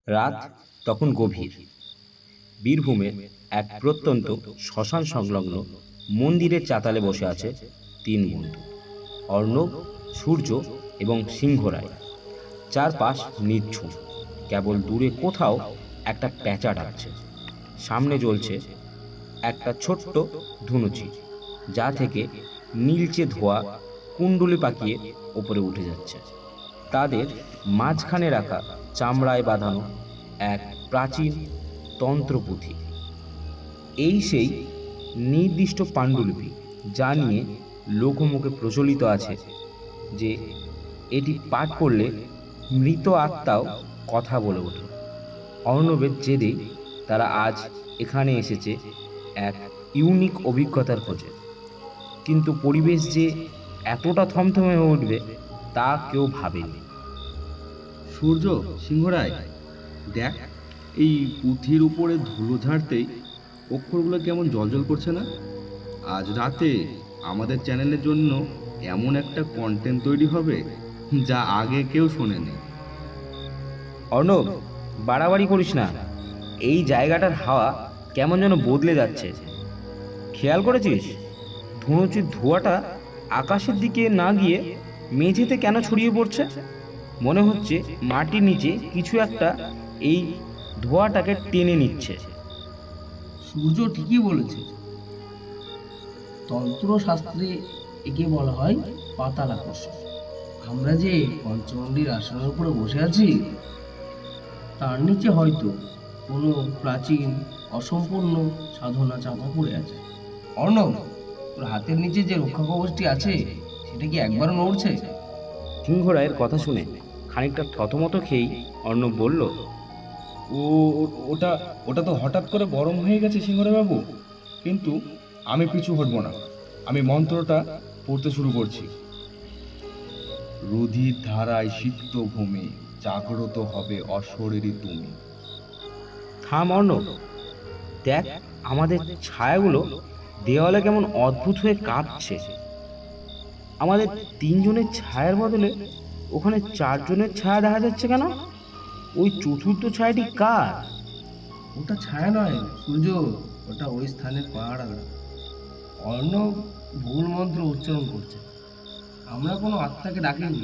রাত তখন গভীর। বীরভূমের এক প্রত্যন্ত শ্মশান সংলগ্ন মন্দিরের চাতালে বসে আছে তিন বন্ধু, অর্ণব, সূর্য এবং সিংহরায়। চারপাশ নির্ঝুম, কেবল দূরে কোথাও একটা প্যাঁচা ডাকছে। সামনে জ্বলছে একটা ছোট্ট ধুনুচি, যা থেকে নীলচে ধোয়া কুণ্ডলি পাকিয়ে ওপরে উঠে যাচ্ছে। তাদের মাঝখানে রাখা চামড়ায় বাঁধানো এক প্রাচীন তন্ত্রপুঁথি। এই সেই নির্দিষ্ট পাণ্ডুলিপি যা নিয়ে লোকমুখে প্রচলিত আছে যে এটি পাঠ করলে মৃত আত্মাও কথা বলে ওঠে। অর্ণবের জেদে তারা আজ এখানে এসেছে এক ইউনিক অভিজ্ঞতার খোঁজে, কিন্তু পরিবেশ যে এতটা থমথমে হয়ে উঠবে তা কেউ ভাবেনি। সূর্য, সিংহরায়, দেখ, এই পুঁথির উপরে ধুলো ঝাড়তেই অক্ষরগুলো কেমন জ্বলজ্বল করছে না? আজ রাতে আমাদের চ্যানেলের জন্য এমন একটা কন্টেন্ট তৈরি হবে যা আগে কেউ শোনেনি। অর্ণব, বাড়াবাড়ি করিস না। এই জায়গাটার হাওয়া কেমন যেন বদলে যাচ্ছে। খেয়াল করেছিস ধুনুচির ধোঁয়াটা আকাশের দিকে না গিয়ে মেঝেতে কেন ছড়িয়ে পড়ছে? মনে হচ্ছে মাটির নিচে কিছু একটা এই ধোঁয়াটাকে টেনে নিচ্ছে। সূর্য ঠিকই বলেছে। তন্ত্রশাস্ত্রে একে বলা হয় পাতাল আকর্ষণ। আমরা যে পঞ্চমন্ডির আসনের উপরে বসে আছি, তার নিচে হয়তো কোনো প্রাচীন অসম্পূর্ণ সাধনা চাপা পড়ে আছে। অর্ণব, তোর হাতের নিচে যে রক্ষা কবচটি আছে সেটা কি একবারও নড়ছে? সিংহরায়ের কথা শুনে খানিকটা থতমত খেয়েই অর্ণব বলল, ও ওটা ওটা তো হঠাৎ করে গরম হয়ে গেছে সিংহরায় বাবু, কিন্তু আমি পিছু হটব না। আমি মন্ত্রটা পড়তে শুরু করছি। রুধির ধারায় সিক্ত ভূমি, জাগ্রত হবে অশরীরী তুমি। থাম অর্ণব, দেখ আমাদের ছায়াগুলো দেওয়ালে কেমন অদ্ভুত হয়ে কাঁপছে। আমাদের তিনজনের ছায়ার বদলে ওখানে চারজনের ছায়া দেখা যাচ্ছে কেন? ওই চতুর্থ ছায়াটি কার? ওটা ছায়া নয় সূর্য, ওটা ওই স্থানের পাহাড়। অর্ণব ভুল মন্ত্র উচ্চারণ করছে। আমরা কোনো আত্মাকে ডাকিনি,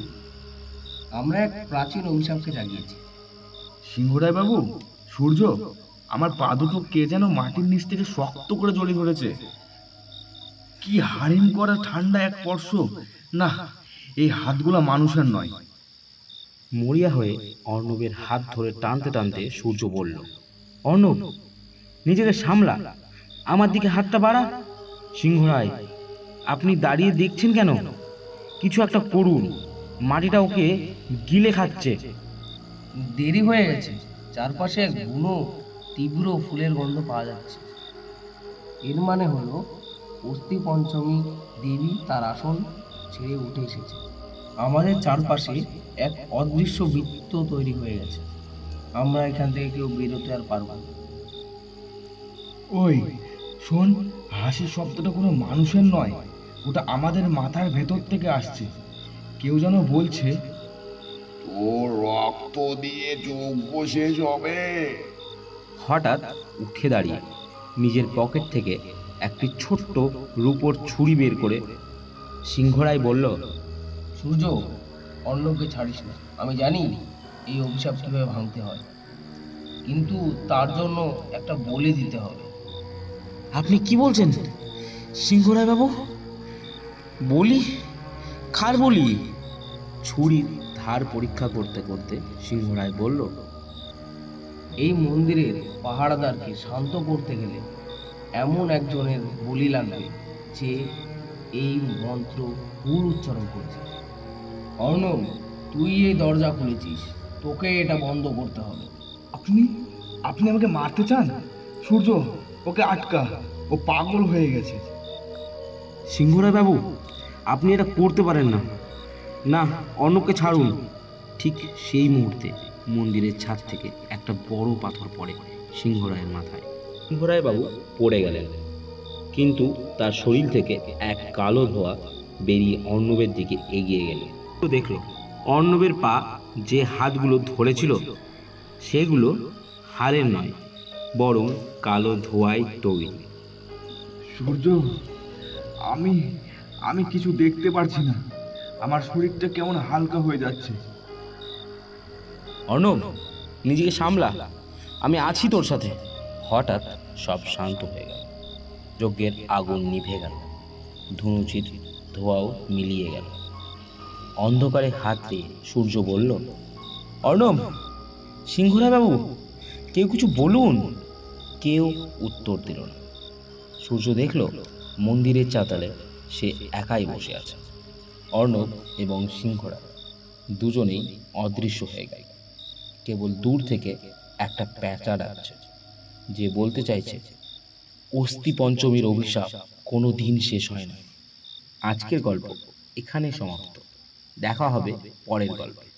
আমরা এক প্রাচীন অভিশাপকে জাগিয়েছি। সিংহরায় বাবু, সূর্য, আমার পা দুটো কে যেন মাটির নিচ থেকে শক্ত করে জড়িয়ে ধরেছে। কি হারিম করা ঠান্ডা এক স্পর্শ! না, এই হাতগুলো মানুষের নয়। মরিয়া হয়ে অর্ণবের হাত ধরে টানতে টানতে সূর্য বলল, অর্ণব, নিজেকে সামলা, আমার দিকে হাতটা বাড়া। সিংহরায়, আপনি দাঁড়িয়ে দেখছেন কেন? কিছু একটা করুন, মাটিটা ওকে গিলে খাচ্ছে। দেরি হয়ে গেছে। চারপাশে এক বুনো তীব্র ফুলের গন্ধ পাওয়া যাচ্ছে। এর মানে হলো অস্থি পঞ্চমী দেবী তার আসন ছেড়ে উঠে এসেছে। আমাদের চারপাশে এক অদৃশ্য বৃত্ত তৈরি হয়ে গেছে। আমরা এখান থেকে কেউ বেরোতে আর পারবো না। ওই শোন, হাসির শব্দটা কোনো মানুষের নয়, ওটা আমাদের মাথার ভেতর থেকে আসছে। কেউ যেন বলছে, তোর রক্ত দিয়ে যজ্ঞ শেষ হবে। হঠাৎ উঠে দাঁড়িয়ে নিজের পকেট থেকে একটি ছোট্ট রূপোর ছুরি বের করে সিংহরায় বলল, সূর্য, অন্যকে ছাড়িস না। আমি জানি এই অভিশাপ কিভাবে ভাঙতে হয়, কিন্তু তার জন্য একটা বলি দিতে হবে। আপনি কি বলছেন সিংহরায় বাবু? বলি? কার বলি? ছুরির ধার পরীক্ষা করতে করতে সিংহরায় বলল, এই মন্দিরের পাহারাদারকে শান্ত করতে গেলে এমন একজনের বলি লাগবে যে এই মন্ত্র ভুল উচ্চারণ করেছে। অর্ণব, তুই এই দরজা খুলেছিস, তোকে এটা বন্ধ করতে হবে। আপনি আপনি আমাকে মারতে চান? সূর্য, ওকে আটকা, ও পাগল হয়ে গেছে। সিংহরায় বাবু, আপনি এটা করতে পারেন না। না, অর্ণবকে ছাড়ুন। ঠিক সেই মুহূর্তে মন্দিরের ছাদ থেকে একটা বড় পাথর পড়ে সিংহরায়ের মাথায়। সিংহরায় বাবু পড়ে গেলেন, কিন্তু তার শরীর থেকে এক কালো ধোঁয়া বেরিয়ে অর্ণবের দিকে এগিয়ে গেল। তো দেখলো অর্ণবের পা যে হাতগুলো ধরেছিল সেগুলো হাড়ের নয়, বরং কালো ধোঁয়ায় তৈরি। সূর্য, আমি আমি কিছু দেখতে পারছি না। আমার শরীরটা কেমন হালকা হয়ে যাচ্ছে। অর্ণব, নিজেকে সামলা, আমি আছি তোর সাথে। হঠাৎ সব শান্ত হয়ে গেল। যজ্ঞের আগুন নিভে গেল, ধুনুচির ধোঁয়াও মিলিয়ে গেল। অন্ধকারে হাত দিয়ে সূর্য বলল, অর্ণব, সিংহরায় বাবু, কেউ কিছু বলুন। কেউ উত্তর দিল না। সূর্য দেখল মন্দিরের চাতালে সে একাই বসে আছে। অর্ণব এবং সিংহরায় দুজনেই অদৃশ্য হয়ে গেল। কেবল দূর থেকে একটা প্যাঁচা ডাকছে, যে বলতে চাইছে অস্থি পঞ্চমীর অভিশাপ কোনো দিন শেষ হয় না। আজকের গল্প এখানে সমাপ্ত। দেখা হবে পরের গল্পে।